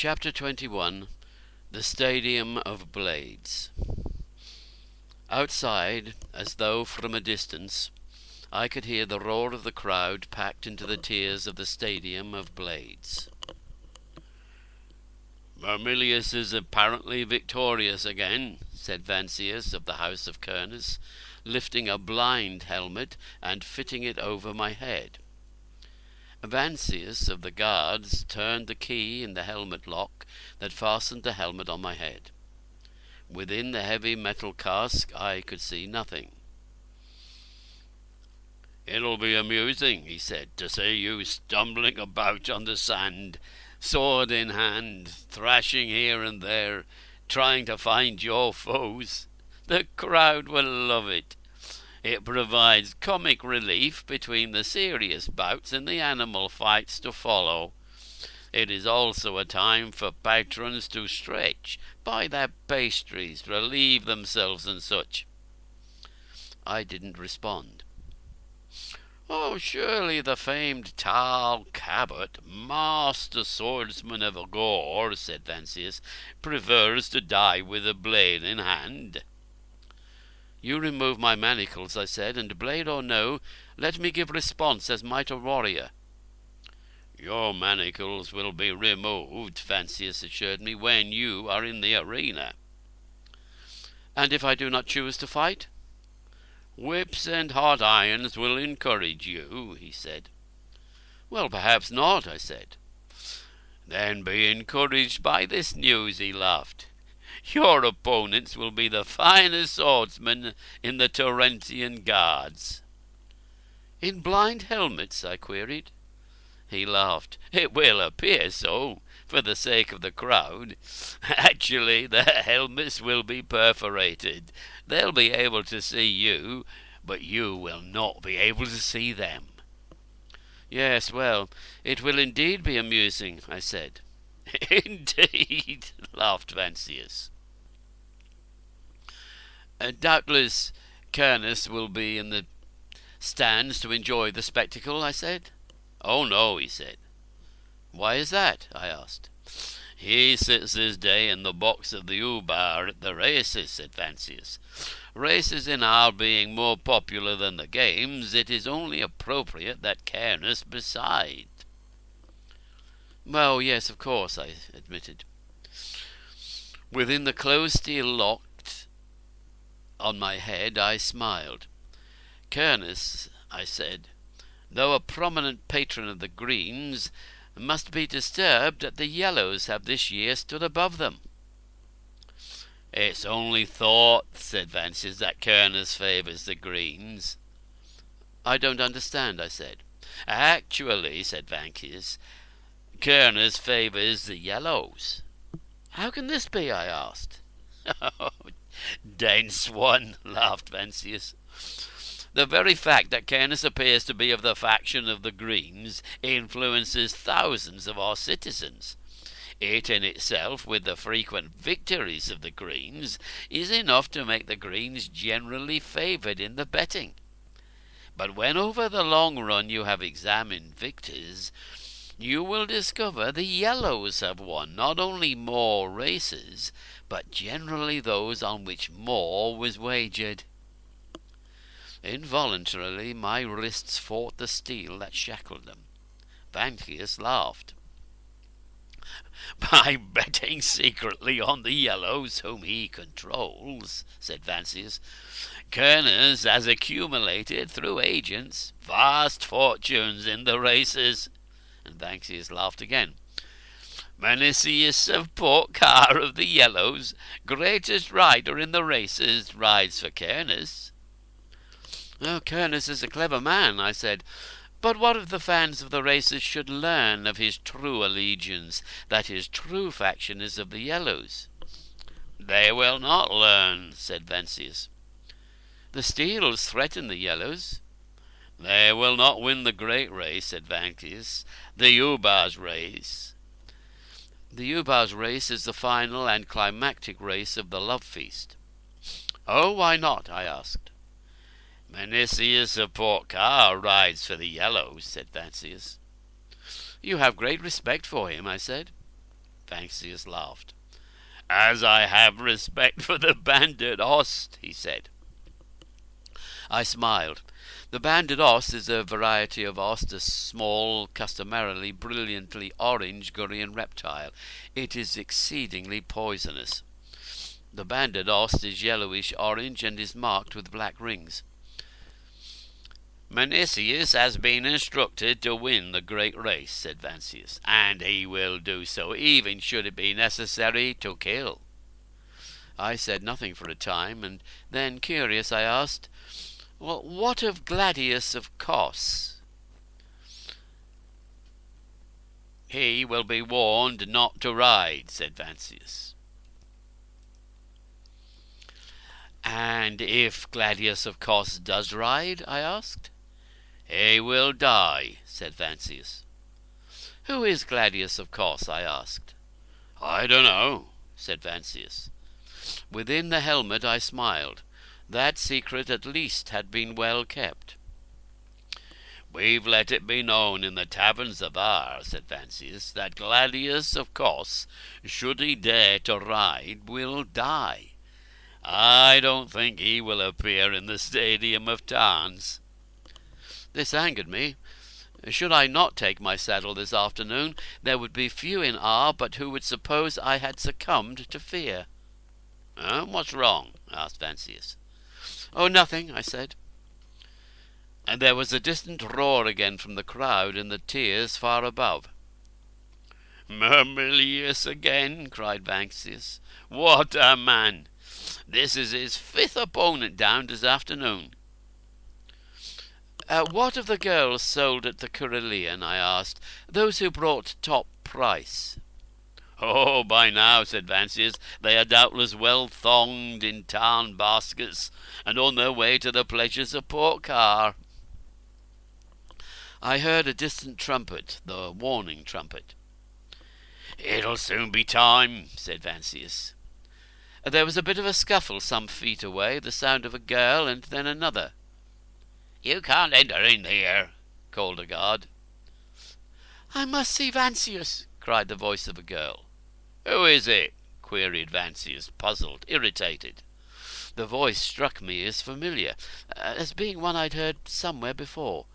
Chapter 21. The Stadium of Blades. Outside, as though from a distance, I could hear the roar of the crowd packed into the tiers of the Stadium of Blades. "Mamilius is apparently victorious again," said Vancius of the House of Cernus, lifting a blind helmet and fitting it over my head. Vancius of the guards turned the key in the helmet lock that fastened the helmet on my head. Within the heavy metal casque I could see nothing. "It'll be amusing," he said, "to see you stumbling about on the sand, sword in hand, thrashing here and there, trying to find your foes. The crowd will love it. It provides comic relief between the serious bouts and the animal fights to follow. It is also a time for patrons to stretch, buy their pastries, relieve themselves and such." I didn't respond. "Oh, surely the famed Tal Cabot, master swordsman of Gore," said Vancius, "prefers to die with a blade in hand." "You remove my manacles," I said, "and blade or no, let me give response as might a warrior." "Your manacles will be removed," Vancius assured me, "when you are in the arena." "And if I do not choose to fight?" "Whips and hot irons will encourage you," he said. "Well, perhaps not," I said. "Then be encouraged by this news," he laughed. "Your opponents will be the finest swordsmen in the Terentian guards." "In blind helmets?" I queried. He laughed. "It will appear so, for the sake of the crowd. Actually, the helmets will be perforated. They'll be able to see you, but you will not be able to see them." "Yes, well, it will indeed be amusing," I said. "Indeed," laughed Vancius. "Doubtless Cernus will be in the stands to enjoy the spectacle," I said. "Oh, no," he said. "Why is that?" I asked. "He sits this day in the box of the Ubar at the races," said Vancius. "Races in Arles being more popular than the games, it is only appropriate that Cernus beside." "Well, yes, of course," I admitted. Within the closed steel locked on my head, I smiled. "Cernus," I said, "though a prominent patron of the Greens, must be disturbed that the Yellows have this year stood above them." "It's only thought," said Vancius, "that Cernus favours the Greens." "I don't understand," I said. "Actually," said Vancius, "Cernus favours the Yellows." "How can this be?" I asked. "Oh, dense one," laughed Vancius. "The very fact that Cernus appears to be of the faction of the Greens influences thousands of our citizens. It in itself, with the frequent victories of the Greens, is enough to make the Greens generally favoured in the betting. But when over the long run you have examined victors, you will discover the Yellows have won not only more races, but generally those on which more was wagered." Involuntarily my wrists fought the steel that shackled them. Vancius laughed. "By betting secretly on the Yellows whom he controls," said Vancius, "Cernus has accumulated through agents vast fortunes in the races." And Vancius laughed again. "Menicius of Portcar of the Yellows, greatest rider in the races, rides for Cernus." "Oh, Cernus is a clever man," I said. "But what if the fans of the races should learn of his true allegiance, that his true faction is of the Yellows?" "They will not learn," said Vancius. "The Steels threaten the Yellows." "They will not win the great race," said Vancius, "the Ubar's race." "The Ubar's race is the final and climactic race of the love feast." "Oh, why not?" I asked. "Menicius of Portcar rides for the Yellows," said Vancius. "You have great respect for him," I said. Vansius laughed. "As I have respect for the Banded Ost," he said. I smiled. The Banded Ost is a variety of ost, a small, customarily brilliantly orange Gurian reptile. It is exceedingly poisonous. The Banded Ost is yellowish-orange and is marked with black rings. "Menicius has been instructed to win the great race," said Vansius, "and he will do so, even should it be necessary to kill." I said nothing for a time, and then, curious, I asked, "Well, what of Gladius of Cos?" "He will be warned not to ride," said Vansius. "And if Gladius of Cos does ride?" I asked. "He will die," said Vansius. "Who is Gladius of Cos?" I asked. "I don't know," said Vansius. Within the helmet I smiled. That secret at least had been well kept. "We've let it be known in the taverns of Ar," said Vansius, "that Gladius of Cos, should he dare to ride, will die. I don't think he will appear in the stadium of Tarns." This angered me. Should I not take my saddle this afternoon, there would be few in Ar but who would suppose I had succumbed to fear. "What's wrong?" asked Vansius. "Oh, nothing," I said. And there was a distant roar again from the crowd in the tiers far above. "Mamilius again!" cried Vansius. "What a man! This is his 5th opponent down this afternoon." "What of the girls sold at the Curilian?" I asked. "Those who brought top price." "Oh, by now," said Vansius, "they are doubtless well thonged in tarn baskets, and on their way to the pleasures of Port Car." I heard a distant trumpet, the warning trumpet. "It'll soon be time," said Vansius. There was a bit of a scuffle some feet away, the sound of a girl, and then another. "You can't enter in here," called a guard. "I must see Vansius," cried the voice of a girl. "Who is it?" queried Vansius, puzzled, irritated. The voice struck me as familiar, as being one I'd heard somewhere before.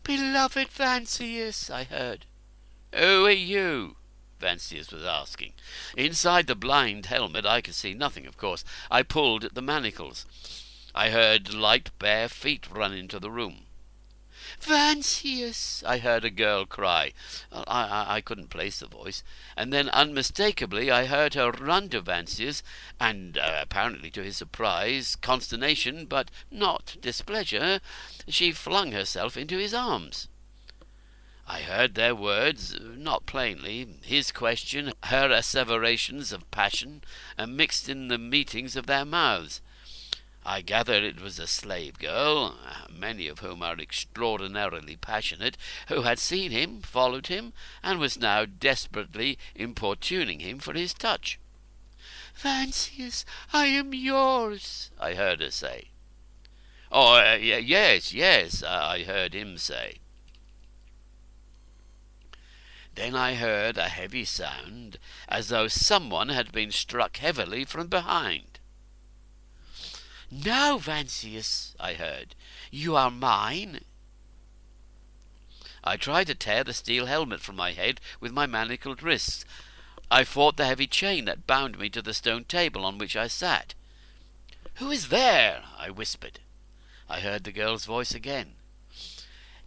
"Beloved Vansius," I heard. "Who are you?" Vansius was asking. Inside the blind helmet I could see nothing, of course. I pulled at the manacles. I heard light bare feet run into the room. "Vansius!" I heard a girl cry. I couldn't place the voice. And then unmistakably I heard her run to Vansius, and apparently to his surprise, consternation, but not displeasure, she flung herself into his arms. I heard their words, not plainly, his question, her asseverations of passion, mixed in the meetings of their mouths. I gathered it was a slave girl, many of whom are extraordinarily passionate, who had seen him, followed him, and was now desperately importuning him for his touch. "Vansius, I am yours," I heard her say. "Oh, yes, I heard him say." Then I heard a heavy sound, as though someone had been struck heavily from behind. "Now, Vansius," I heard, "you are mine." I tried to tear the steel helmet from my head with my manacled wrists. I fought the heavy chain that bound me to the stone table on which I sat. "Who is there?" I whispered. I heard the girl's voice again.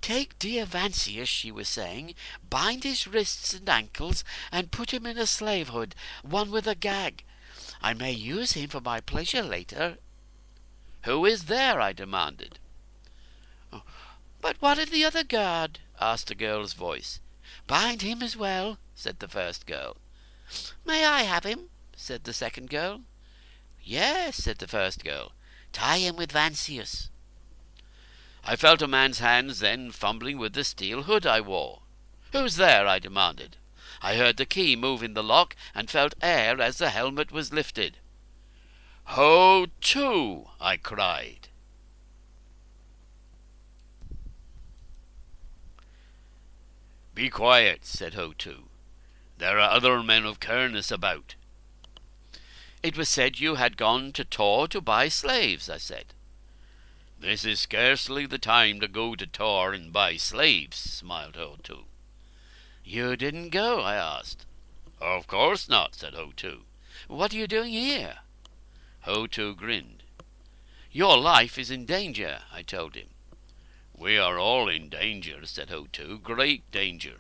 "Take dear Vansius," she was saying, "bind his wrists and ankles, and put him in a slavehood, one with a gag. I may use him for my pleasure later." "Who is there?" I demanded. "But what of the other guard?" asked a girl's voice. "Bind him as well," said the first girl. "May I have him?" said the second girl. "Yes," said the first girl. "Tie him with Vansius." I felt a man's hands then fumbling with the steel hood I wore. "Who's there?" I demanded. I heard the key move in the lock, and felt air as the helmet was lifted. "Ho to!" I cried. "Be quiet," said Ho to. There are other men of Kernus about." "It was said you had gone to Tor to buy slaves," I said. "This is scarcely the time to go to Tor and buy slaves," smiled Ho-Tu. "You didn't go?" I asked. "Of course not," said Ho-Tu. "What are you doing here?" Ho-Tu grinned. "Your life is in danger," I told him. "We are all in danger," said Ho-Tu. "Great danger."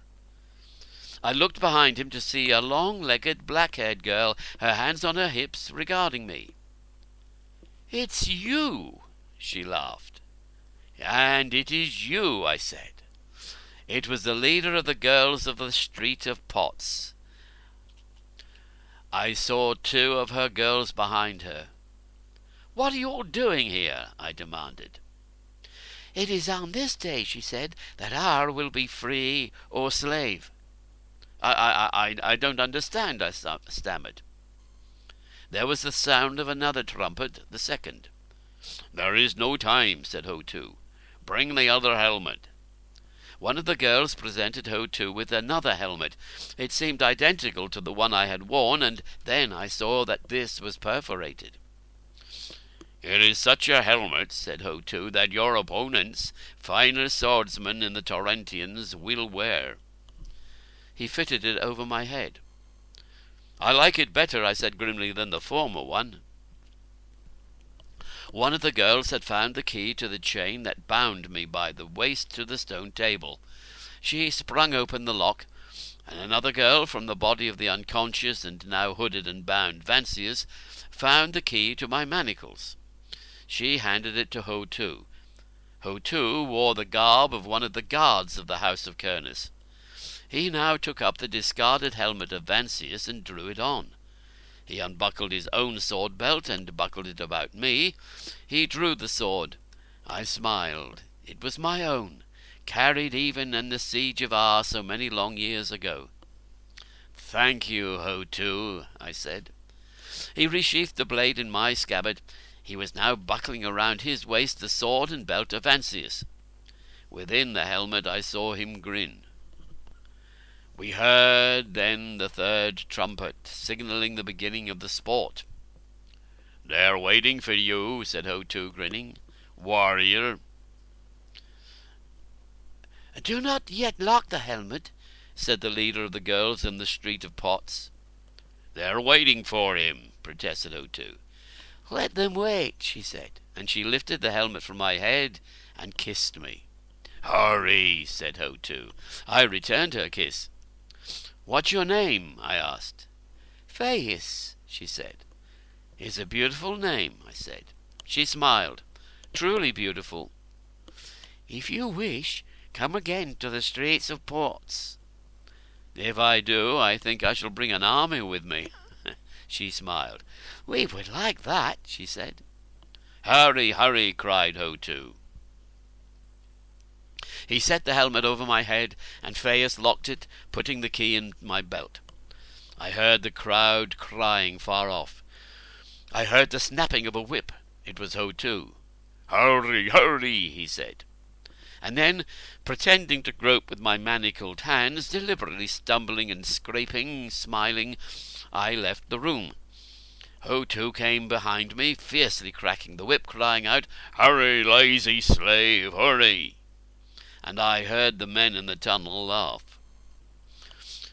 I looked behind him to see a long-legged, black-haired girl, her hands on her hips, regarding me. "It's you," she laughed. "And it is you," I said. It was the leader of the girls of the Street of Pots. I saw 2 of her girls behind her. "What are you all doing here?" I demanded. "It is on this day," she said, "that our will be free or slave." I don't understand," I stammered. There was the sound of another trumpet, the second. "There is no time," said Ho-Tu. "Bring the other helmet." One of the girls presented Ho-Tu with another helmet. It seemed identical to the one I had worn, and then I saw that this was perforated. "It is such a helmet," said Ho-Tu, "that your opponents, finest swordsmen in the Torrentians, will wear." He fitted it over my head. "I like it better," I said grimly, "than the former one." One of the girls had found the key to the chain that bound me by the waist to the stone table. She sprung open the lock, and another girl from the body of the unconscious and now hooded and bound Vancius found the key to my manacles. She handed it to Ho-Tu. Ho-Tu wore the garb of one of the guards of the House of Kernus. He now took up the discarded helmet of Vancius and drew it on. He unbuckled his own sword belt and buckled it about me. He drew the sword. I smiled. It was my own, carried even in the siege of Ar so many long years ago. "Thank you, Ho-Tu," I said. He resheathed the blade in my scabbard. He was now buckling around his waist the sword and belt of Vancius. Within the helmet I saw him grin. We heard then the third trumpet, signalling the beginning of the sport. "They're waiting for you," said Ho-Tu, grinning. "Warrior." "Do not yet lock the helmet," said the leader of the girls in the Street of Pots. "They're waiting for him," protested Ho-Tu. "Let them wait," she said, and she lifted the helmet from my head and kissed me. "Hurry," said Ho-Tu. I returned her kiss. "What's your name?" I asked. "Faius," she said. "It's a beautiful name," I said. She smiled. "Truly beautiful." "If you wish, come again to the Streets of Pots." "If I do, I think I shall bring an army with me." She smiled. "We would like that," she said. "Hurry, hurry," cried Ho-Tu. He set the helmet over my head, and Faius locked it, putting the key in my belt. I heard the crowd crying far off. I heard the snapping of a whip. It was Ho-Tu. "Hurry, hurry," he said. And then, pretending to grope with my manacled hands, deliberately stumbling and scraping, smiling, I left the room. Ho-Tu came behind me, fiercely cracking the whip, crying out, "Hurry, lazy slave, hurry!" And I heard the men in the tunnel laugh.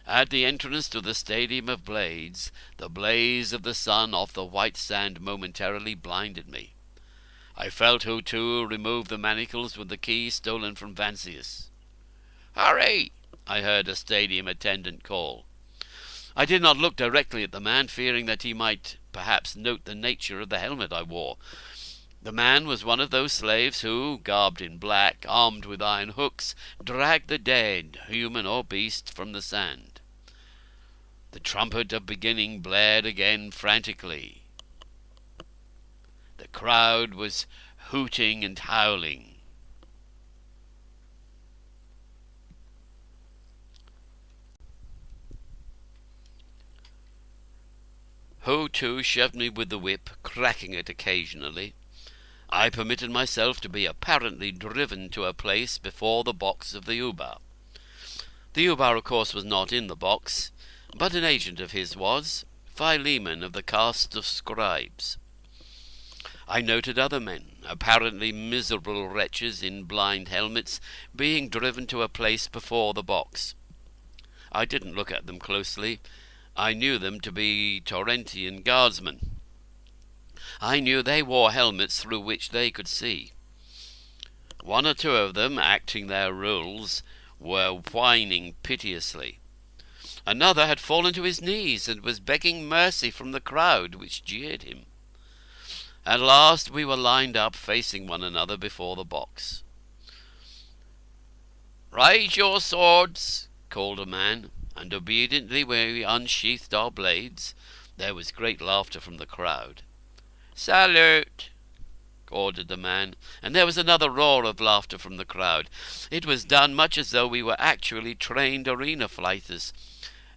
At the entrance to the Stadium of Blades, the blaze of the sun off the white sand momentarily blinded me. I felt Ho-Tu remove the manacles with the key stolen from Vancius. "Hurry!" I heard a stadium attendant call. I did not look directly at the man, fearing that he might perhaps note the nature of the helmet I wore. The man was one of those slaves who, garbed in black, armed with iron hooks, drag the dead, human or beast, from the sand. The trumpet of beginning blared again frantically. The crowd was hooting and howling. Ho-Tu shoved me with the whip, cracking it occasionally. I permitted myself to be apparently driven to a place before the box of the Ubar. The Ubar, of course, was not in the box. but an agent of his was, Philemon of the caste of scribes. I noted other men, apparently miserable wretches in blind helmets, being driven to a place before the box. I didn't look at them closely. I knew them to be Torrentian guardsmen. I knew they wore helmets through which they could see. One or two of them, acting their roles, were whining piteously. Another had fallen to his knees and was begging mercy from the crowd which jeered him. At last we were lined up facing one another before the box. "Raise your swords," called a man, and obediently we unsheathed our blades. There was great laughter from the crowd. "Salute," ordered the man, and there was another roar of laughter from the crowd. It was done much as though we were actually trained arena fighters,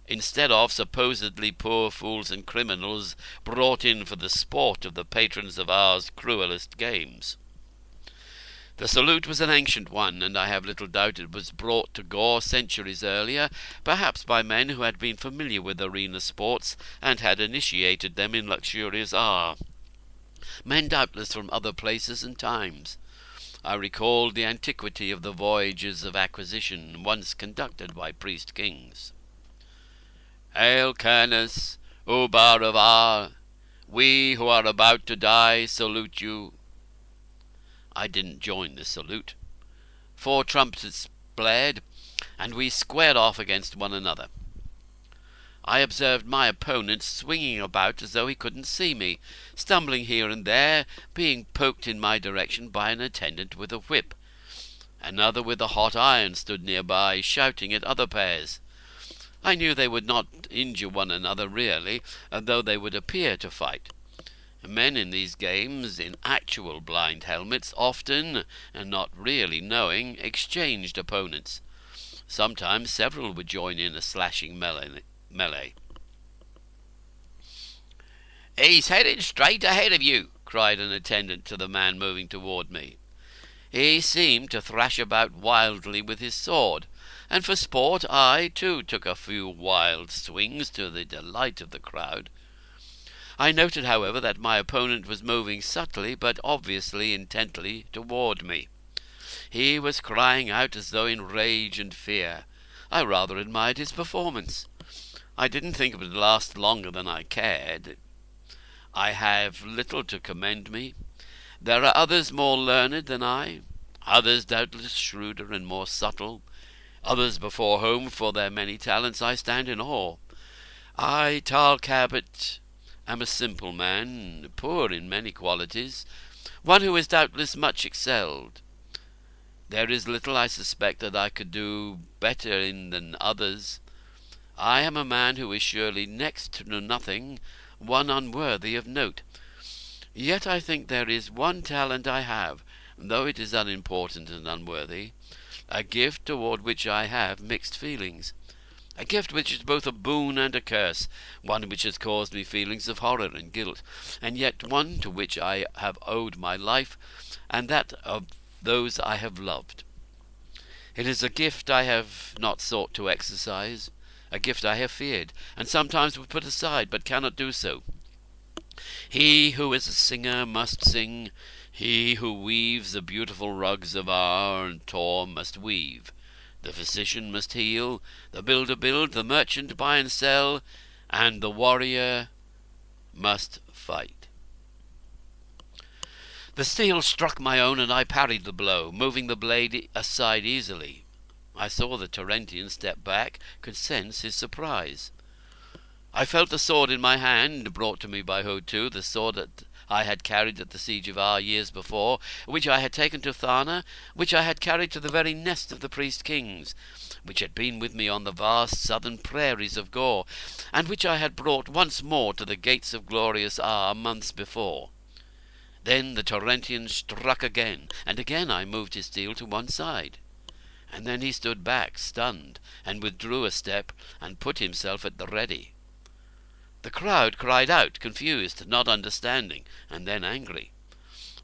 instead of supposedly poor fools and criminals brought in for the sport of the patrons of our cruelest games. The salute was an ancient one, and I have little doubt it was brought to Gore centuries earlier, perhaps by men who had been familiar with arena sports and had initiated them in luxurious art. Men doubtless from other places and times. I recalled the antiquity of the voyages of acquisition once conducted by priest-kings. "Hail, Canis, Ubar of Ar! We who are about to die salute you." I didn't join the salute. 4 trumpets blared, and we squared off against one another. I observed my opponent swinging about as though he couldn't see me, stumbling here and there, being poked in my direction by an attendant with a whip. Another with a hot iron stood nearby, shouting at other pairs. I knew they would not injure one another really, though they would appear to fight. Men in these games, in actual blind helmets, often, and not really knowing, exchanged opponents. Sometimes several would join in a slashing melee. "He's heading straight ahead of you," cried an attendant to the man moving toward me. He seemed to thrash about wildly with his sword, and for sport I, too, took a few wild swings to the delight of the crowd. I noted, however, that my opponent was moving subtly but obviously intently toward me. He was crying out as though in rage and fear. I rather admired his performance. I didn't think it would last longer than I cared. I have little to commend me. There are others more learned than I, others doubtless shrewder and more subtle, others before whom, for their many talents, I stand in awe. I, Tal Cabot, am a simple man, poor in many qualities, one who is doubtless much excelled. There is little, I suspect, that I could do better in than others. I am a man who is surely next to nothing, one unworthy of note. Yet I think there is one talent I have, though it is unimportant and unworthy, a gift toward which I have mixed feelings, a gift which is both a boon and a curse, one which has caused me feelings of horror and guilt, and yet one to which I have owed my life, and that of those I have loved. It is a gift I have not sought to exercise, a gift I have feared, and sometimes would put aside, but cannot do so. He who is a singer must sing. He who weaves the beautiful rugs of Ar and Tor must weave. The physician must heal, the builder build, the merchant buy and sell, and the warrior must fight. The steel struck my own, and I parried the blow, moving the blade aside easily. I saw the Torrentian step back, could sense his surprise. I felt the sword in my hand, brought to me by Hotu, the sword that I had carried at the siege of Ar years before, which I had taken to Thana, which I had carried to the very nest of the priest-kings, which had been with me on the vast southern prairies of Gore, and which I had brought once more to the gates of glorious Ar months before. Then the Torrentian struck again, and again I moved his steel to one side. And then he stood back, stunned, and withdrew a step, and put himself at the ready. The crowd cried out, confused, not understanding, and then angry.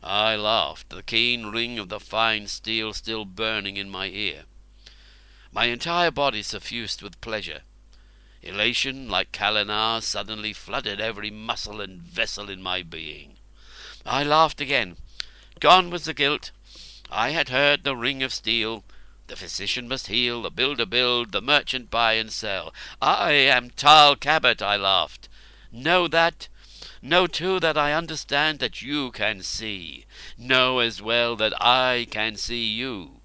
I laughed, the keen ring of the fine steel still burning in my ear. My entire body suffused with pleasure. Elation, like Kalinar, suddenly flooded every muscle and vessel in my being. I laughed again. Gone was the guilt. I had heard the ring of steel. The physician must heal, the builder build, the merchant buy and sell. I am Tal Cabot, I laughed. Know that? Know too that I understand that you can see. Know as well that I can see you.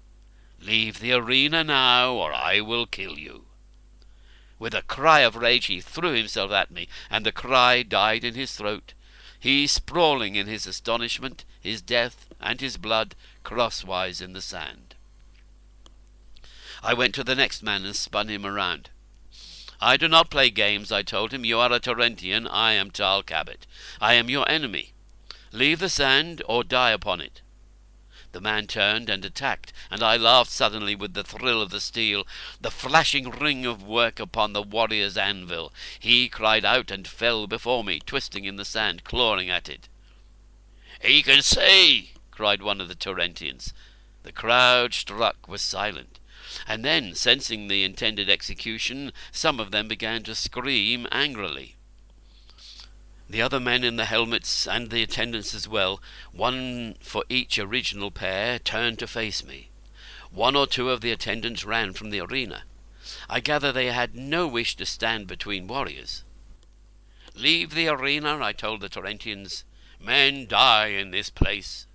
Leave the arena now, or I will kill you. With a cry of rage he threw himself at me, and the cry died in his throat. He sprawling in his astonishment, his death, and his blood crosswise in the sand. I went to the next man and spun him around. I do not play games, I told him. You are a Torrentian, I am Tal Cabot. I am your enemy. Leave the sand or die upon it. The man turned and attacked, and I laughed suddenly with the thrill of the steel, the flashing ring of work upon the warrior's anvil. He cried out and fell before me, twisting in the sand, clawing at it. "He can see!" cried one of the Torrentians. The crowd struck was silent, and then, sensing the intended execution, some of them began to scream angrily. The other men in the helmets, and the attendants as well, one for each original pair, turned to face me. One or two of the attendants ran from the arena. I gather they had no wish to stand between warriors. "Leave the arena," I told the Torrentians. "Men die in this place."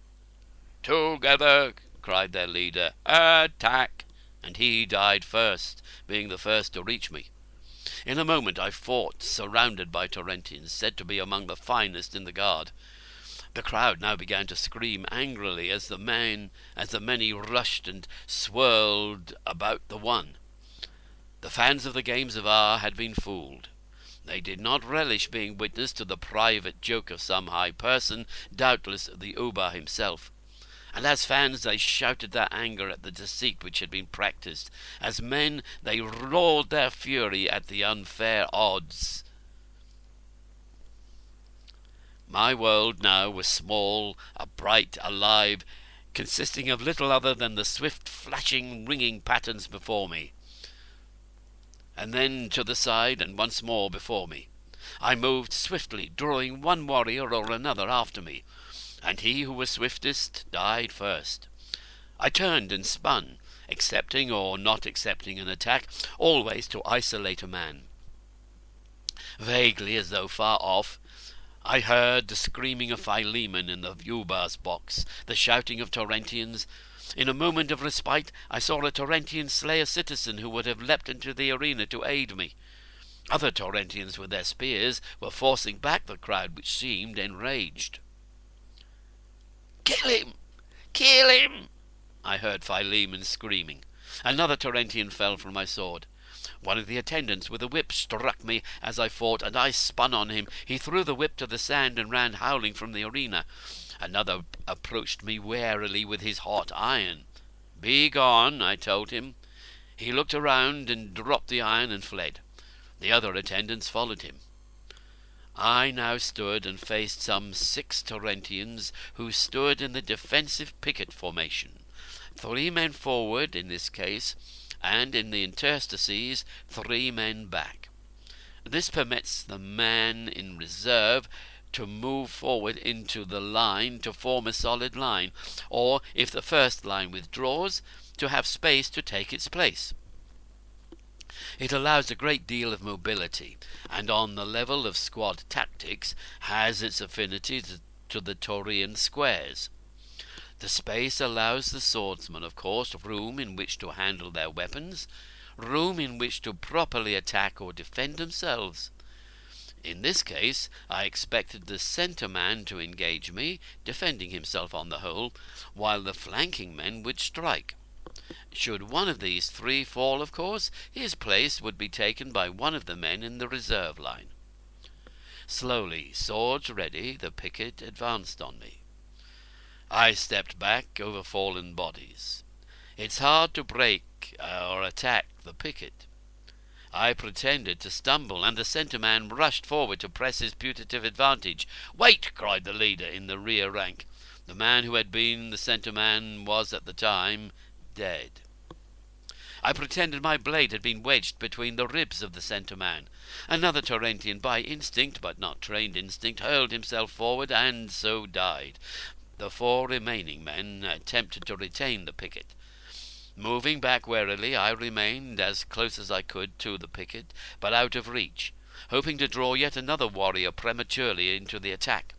"Together," cried their leader. "Attack!" And he died first, being the first to reach me. In a moment I fought, surrounded by Torrentians, said to be among the finest in the guard. The crowd now began to scream angrily as the many rushed and swirled about the one. The fans of the games of Ar had been fooled. They did not relish being witness to the private joke of some high person, doubtless the Uber himself. And as fans they shouted their anger at the deceit which had been practised. As men they roared their fury at the unfair odds. My world now was small, bright, alive, consisting of little other than the swift flashing, ringing patterns before me, and then to the side, and once more before me. I moved swiftly, drawing one warrior or another after me, and he who was swiftest died first. I turned and spun, accepting or not accepting an attack, always to isolate a man. Vaguely, as though far off, I heard the screaming of Philemon in the Uber's box, the shouting of Torrentians. In a moment of respite I saw a Torrentian slay a citizen who would have leapt into the arena to aid me. Other Torrentians with their spears were forcing back the crowd, which seemed enraged. "Kill him! Kill him!" I heard Philemon screaming. Another Torrentian fell from my sword. One of the attendants with a whip struck me as I fought, and I spun on him. He threw the whip to the sand and ran howling from the arena. Another approached me warily with his hot iron. "Be gone," I told him. He looked around and dropped the iron and fled. The other attendants followed him. I now stood and faced some 6 Torrentians who stood in the defensive picket formation. 3 men forward in this case, and in the interstices 3 men back. This permits the man in reserve to move forward into the line to form a solid line, or, if the first line withdraws, to have space to take its place. It allows a great deal of mobility, and on the level of squad tactics has its affinity to the Taurian squares. The space allows the swordsmen, of course, room in which to handle their weapons, room in which to properly attack or defend themselves. In this case I expected the centre man to engage me, defending himself on the whole, while the flanking men would strike. Should one of these 3 fall, of course, his place would be taken by one of the men in the reserve line. Slowly, swords ready, the picket advanced on me. I stepped back over fallen bodies. It's hard to break or attack the picket. I pretended to stumble, and the centre man rushed forward to press his putative advantage. "Wait!" cried the leader in the rear rank. The man who had been the centre man was at the time dead. I pretended my blade had been wedged between the ribs of the centre man. Another Tarentian, by instinct, but not trained instinct, hurled himself forward, and so died. The 4 remaining men attempted to retain the picket. Moving back warily, I remained as close as I could to the picket, but out of reach, hoping to draw yet another warrior prematurely into the attack.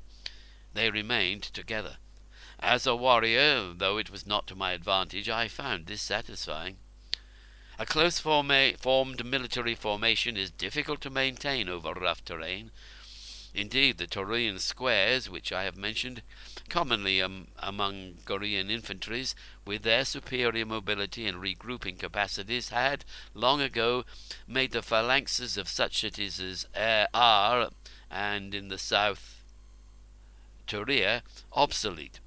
They remained together. As a warrior, though it was not to my advantage, I found this satisfying. A close formed military formation is difficult to maintain over rough terrain. Indeed, the Taurian squares, which I have mentioned, commonly among Gorean infantries, with their superior mobility and regrouping capacities, had, long ago, made the phalanxes of such cities as Ar and, in the south, Turia, obsolete.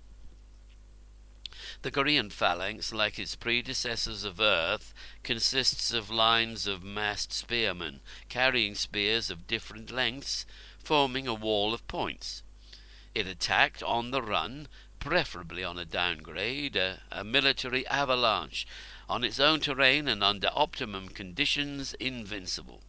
The Gorean phalanx, like its predecessors of earth, consists of lines of massed spearmen, carrying spears of different lengths, forming a wall of points. It attacked on the run, preferably on a downgrade, a military avalanche, on its own terrain and under optimum conditions invincible.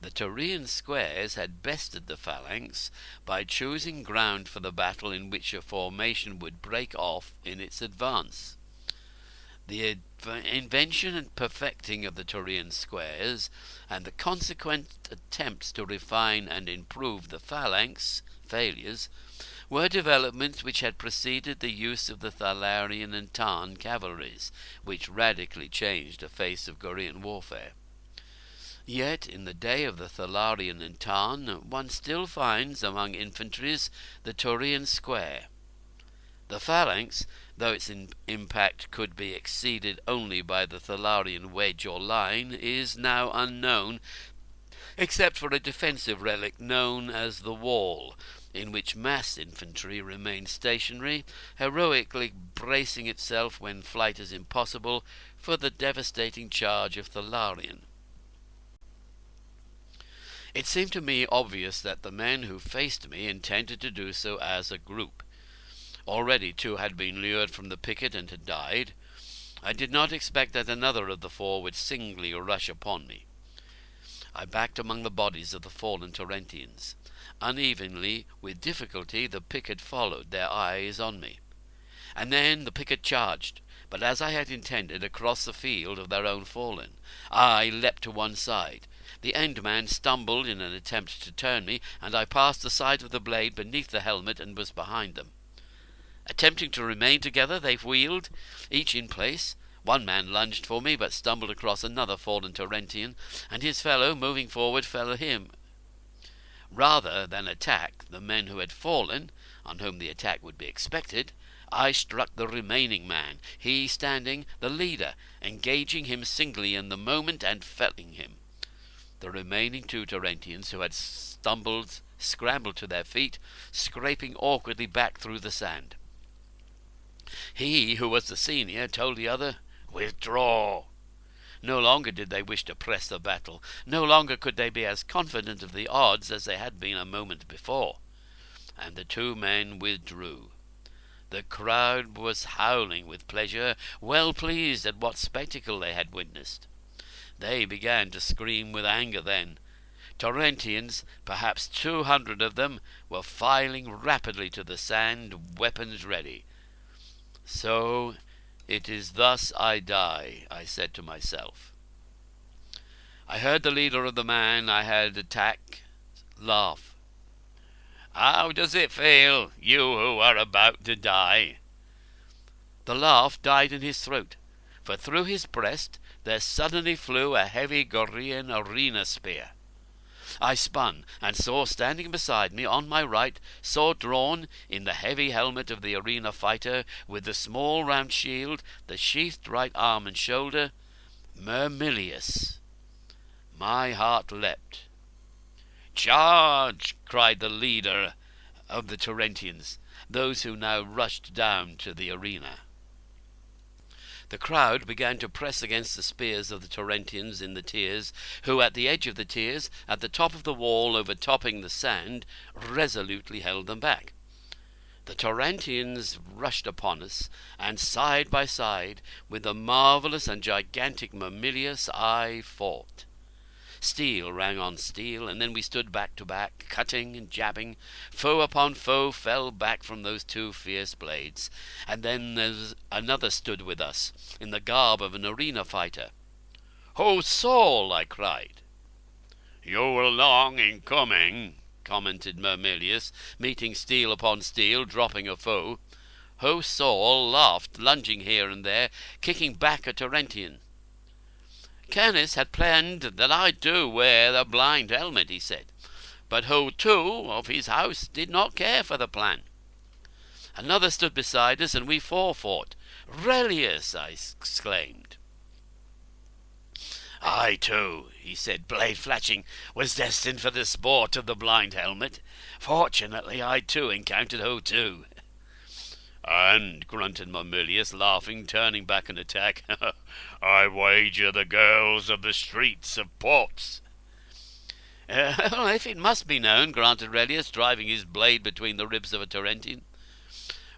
The Taurian squares had bested the phalanx by choosing ground for the battle in which a formation would break off in its advance. The invention and perfecting of the Taurian squares, and the consequent attempts to refine and improve the phalanx, failures, were developments which had preceded the use of the Thalarian and Tarn cavalries, which radically changed the face of Gorean warfare. Yet, in the day of the Thalarian and Tarn, one still finds among infantries the Taurian square. The phalanx, though its impact could be exceeded only by the Thalarian wedge or line, is now unknown, except for a defensive relic known as the wall, in which massed infantry remains stationary, heroically bracing itself when flight is impossible for the devastating charge of Thalarian. It seemed to me obvious that the men who faced me intended to do so as a group. Already 2 had been lured from the picket and had died. I did not expect that another of the 4 would singly rush upon me. I backed among the bodies of the fallen Tarentians. Unevenly, with difficulty, the picket followed, their eyes on me. And then the picket charged, but as I had intended, across the field of their own fallen. I leapt to one side. The end man stumbled in an attempt to turn me, and I passed the side of the blade beneath the helmet and was behind them. Attempting to remain together, they wheeled, each in place. One man lunged for me, but stumbled across another fallen Tarentian, and his fellow, moving forward, fell him. Rather than attack the men who had fallen, on whom the attack would be expected, I struck the remaining man, he standing, the leader, engaging him singly in the moment and felling him. The remaining 2 Tarentians, who had scrambled to their feet, scraping awkwardly back through the sand. He, who was the senior, told the other, "Withdraw." No longer did they wish to press the battle. No longer could they be as confident of the odds as they had been a moment before. And the 2 men withdrew. The crowd was howling with pleasure, well pleased at what spectacle they had witnessed. They began to scream with anger then. Tarentians, perhaps 200 of them, were filing rapidly to the sand, weapons ready. So it is thus I die, I said to myself. I heard the leader of the man I had attacked laugh. "How does it feel, you who are about to die?" The laugh died in his throat, for through his breast there suddenly flew a heavy Gorean arena spear. I spun, and saw standing beside me, on my right, saw drawn, in the heavy helmet of the arena fighter, with the small round shield, the sheathed right arm and shoulder, Mirmilius. My heart leapt. "Charge!" cried the leader of the Tarentians, those who now rushed down to the arena. The crowd began to press against the spears of the Tarentians in the tiers, who at the edge of the tiers, at the top of the wall overtopping the sand, resolutely held them back. The Tarantians rushed upon us, and side by side with the marvellous and gigantic Mamilius I fought. Steel rang on steel, and then we stood back to back, cutting and jabbing. Foe upon foe fell back from those two fierce blades, and then another stood with us, in the garb of an arena fighter. "Ho, Saul!" I cried. "You were long in coming," commented Mamilius, meeting steel upon steel, dropping a foe. Ho Saul laughed, lunging here and there, kicking back a Tarentian. Canis had planned that I too wear the blind helmet, he said, but Ho too of his house did not care for the plan. Another stood beside us, and we four fought. "Relius!" I exclaimed. "I too," he said, blade flashing, "was destined for the sport of the blind helmet. Fortunately, I too encountered Ho too." "And," grunted Mamilius, laughing, turning back an attack, "I wager the girls of the streets of Ports." Well, if it must be known," granted Relius, driving his blade between the ribs of a Tarentian.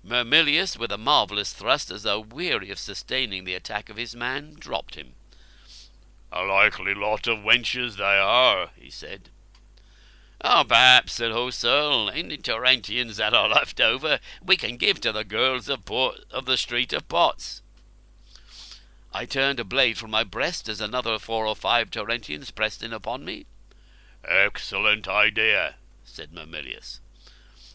Mamilius, with a marvellous thrust, as though weary of sustaining the attack of his man, dropped him. "A likely lot of wenches they are," he said. "Oh, perhaps," said Hosearl, "any Tarentians that are left over we can give to the girls of the Street of Pots." I turned a blade from my breast as another 4 or 5 Tarentians pressed in upon me. "Excellent idea," said Mamilius.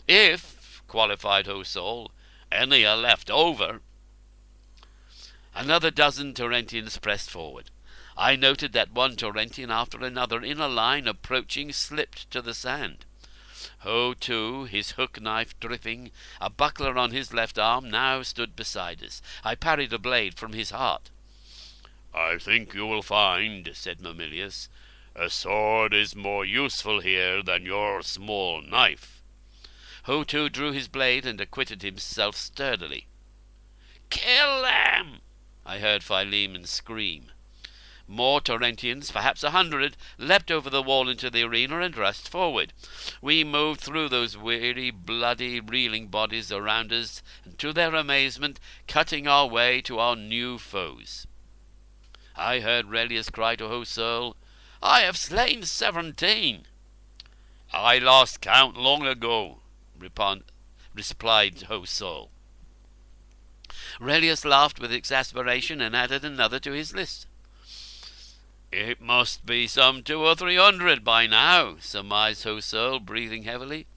"If," qualified Hosearl, "any are left over." Another dozen Tarentians pressed forward. I noted that one Tarentian after another in a line approaching slipped to the sand. Ho too, his hook knife dripping, a buckler on his left arm, now stood beside us. I parried a blade from his heart. "I think you will find," said Mamilius, "a sword is more useful here than your small knife." Ho too drew his blade and acquitted himself sturdily. "Kill them!" I heard Philemon scream. More Tarentians, perhaps 100, leapt over the wall into the arena and rushed forward. We moved through those weary, bloody, reeling bodies around us, and to their amazement, cutting our way to our new foes. I heard Relius cry to Hosearl, "I have slain 17." "I lost count long ago," replied Hosearl. Relius laughed with exasperation and added another to his list. "It must be some 200 or 300 by now," surmised Hosearl, breathing heavily.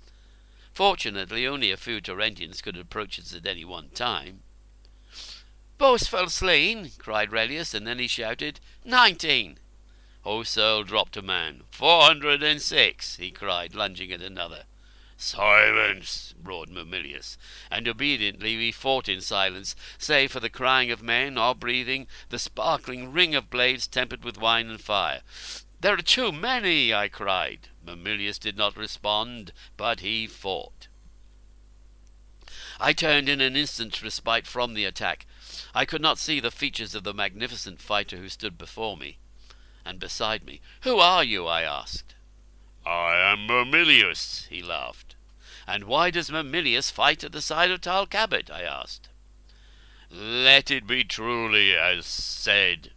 Fortunately, only a few Tarentians could approach us at any one time. "Boastful slain!" cried Relius, and then he shouted, 19. Hosearl dropped a man. 406, he cried, lunging at another. "Silence!" roared Mamilius, and obediently we fought in silence, save for the crying of men, our breathing, the sparkling ring of blades tempered with wine and fire. "There are too many!" I cried. Mamilius did not respond, but he fought. I turned in an instant's respite from the attack. I could not see the features of the magnificent fighter who stood before me and beside me. "Who are you?" I asked. "I am Mamilius," he laughed. "And why does Mamilius fight at the side of Talcabot?" I asked. "Let it be truly as said,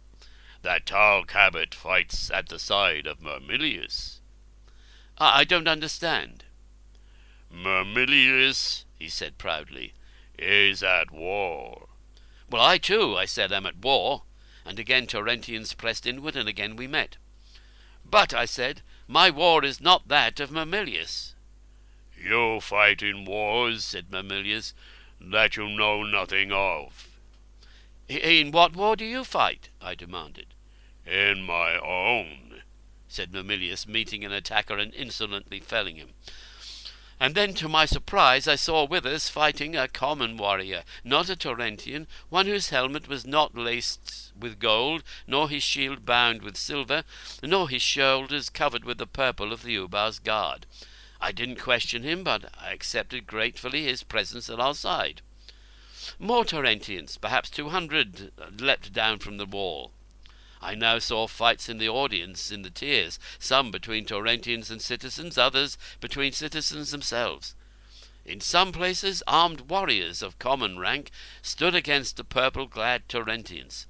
that Talcabot fights at the side of Mamilius." I don't understand." "Mamilius," he said proudly, "is at war." "Well, I too," I said, "am at war." And again Tarentians pressed inward, and again we met. "But," I said, "my war is not that of Mamilius." "You fight in wars," said Mamilius, "that you know nothing of." "In what war do you fight?" I demanded. "In my own," said Mamilius, meeting an attacker and insolently felling him. And then, to my surprise, I saw with us fighting a common warrior, not a Tarentian, one whose helmet was not laced with gold, nor his shield bound with silver, nor his shoulders covered with the purple of the Ubar's guard. I didn't question him, but I accepted gratefully his presence at our side. More Tarentians, perhaps 200, leapt down from the wall. I now saw fights in the audience in the tiers, some between Tarentians and citizens, others between citizens themselves. In some places armed warriors of common rank stood against the purple-clad Terentians.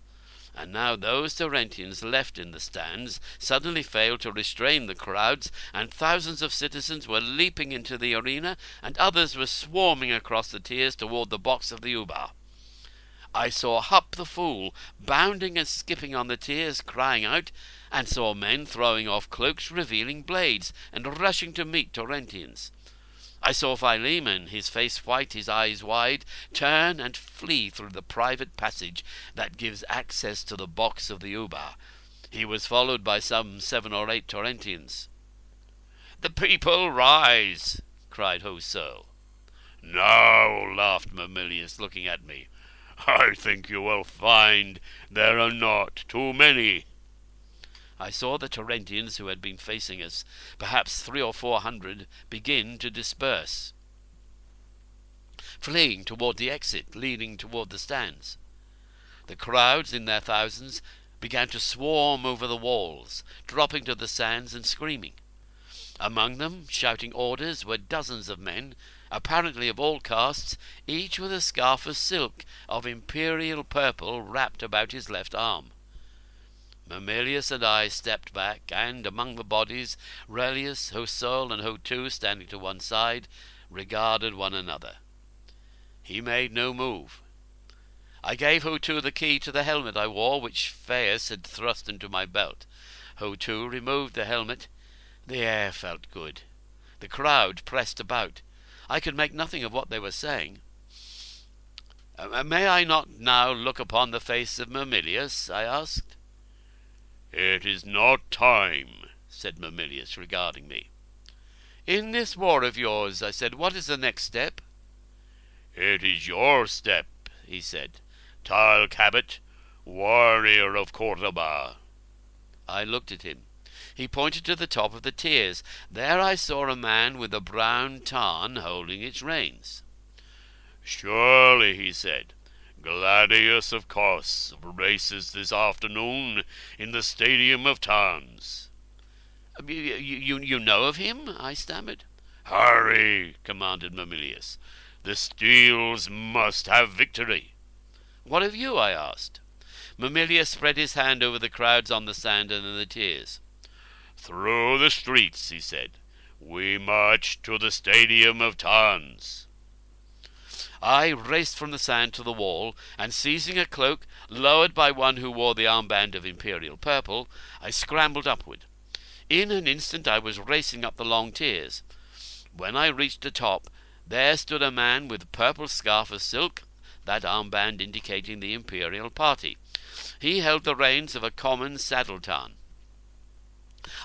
And now those Terentians left in the stands suddenly failed to restrain the crowds, and thousands of citizens were leaping into the arena, and others were swarming across the tiers toward the box of the Ubar. I saw Hup the Fool bounding and skipping on the tiers, crying out, and saw men throwing off cloaks revealing blades, and rushing to meet Terentians. I saw Philemon, his face white, his eyes wide, turn and flee through the private passage that gives access to the box of the Ubar. He was followed by some 7 or 8 Terentians. "The people rise!" cried Hoso. "No," laughed Mamilius, looking at me. "I think you will find there are not too many." I saw the Terentians who had been facing us, perhaps 300 or 400, begin to disperse, fleeing toward the exit leading toward the stands. The crowds, in their thousands, began to swarm over the walls, dropping to the sands and screaming. Among them, shouting orders, were dozens of men, apparently of all castes, each with a scarf of silk of imperial purple wrapped about his left arm. Mamilius and I stepped back, and among the bodies, Relius, Hosol, and Hotu, standing to one side, regarded one another. He made no move. I gave Hotu the key to the helmet I wore, which Phaeus had thrust into my belt. Hotu removed the helmet. The air felt good. The crowd pressed about. I could make nothing of what they were saying. "May I not now look upon the face of Mamilius?" I asked. "It is not time," said Mamilius, regarding me. "In this war of yours," I said, "what is the next step?" "It is your step," he said. "Tal Cabot, warrior of Cordoba." I looked at him. He pointed to the top of the tiers. There I saw a man with a brown tarn holding its reins. "Surely," he said, "Gladius of Kos races this afternoon in the Stadium of Tarns." You know of him?" I stammered. "Hurry!" commanded Mamilius. "The steels must have victory." "What of you?" I asked. Mamilius spread his hand over the crowds on the sand and in the tiers. "Through the streets," he said, "we march to the Stadium of Tarns." I raced from the sand to the wall, and seizing a cloak lowered by one who wore the armband of imperial purple, I scrambled upward. In an instant I was racing up the long tiers. When I reached the top, there stood a man with a purple scarf of silk, that armband indicating the imperial party. He held the reins of a common saddle tarn.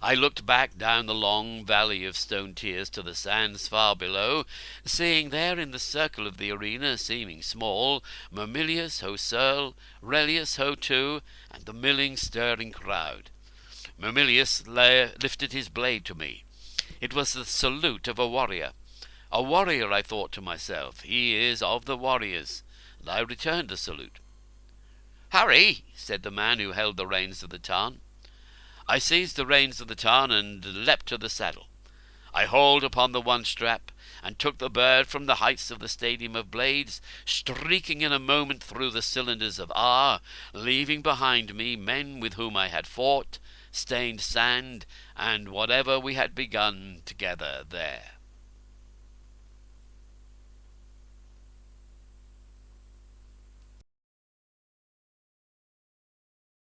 I looked back down the long valley of stone tiers to the sands far below, seeing there in the circle of the arena, seeming small, Mamilius, Hoserl, Relius, Hotu, and the milling, stirring crowd. Mamilius lifted his blade to me. It was the salute of a warrior. A warrior, I thought to myself. He is of the warriors. And I returned the salute. "Hurry!" said the man who held the reins of the tarn. I seized the reins of the tarn and leapt to the saddle. I hauled upon the one strap, and took the bird from the heights of the Stadium of Blades, streaking in a moment through the cylinders of Ar, leaving behind me men with whom I had fought, stained sand, and whatever we had begun together there.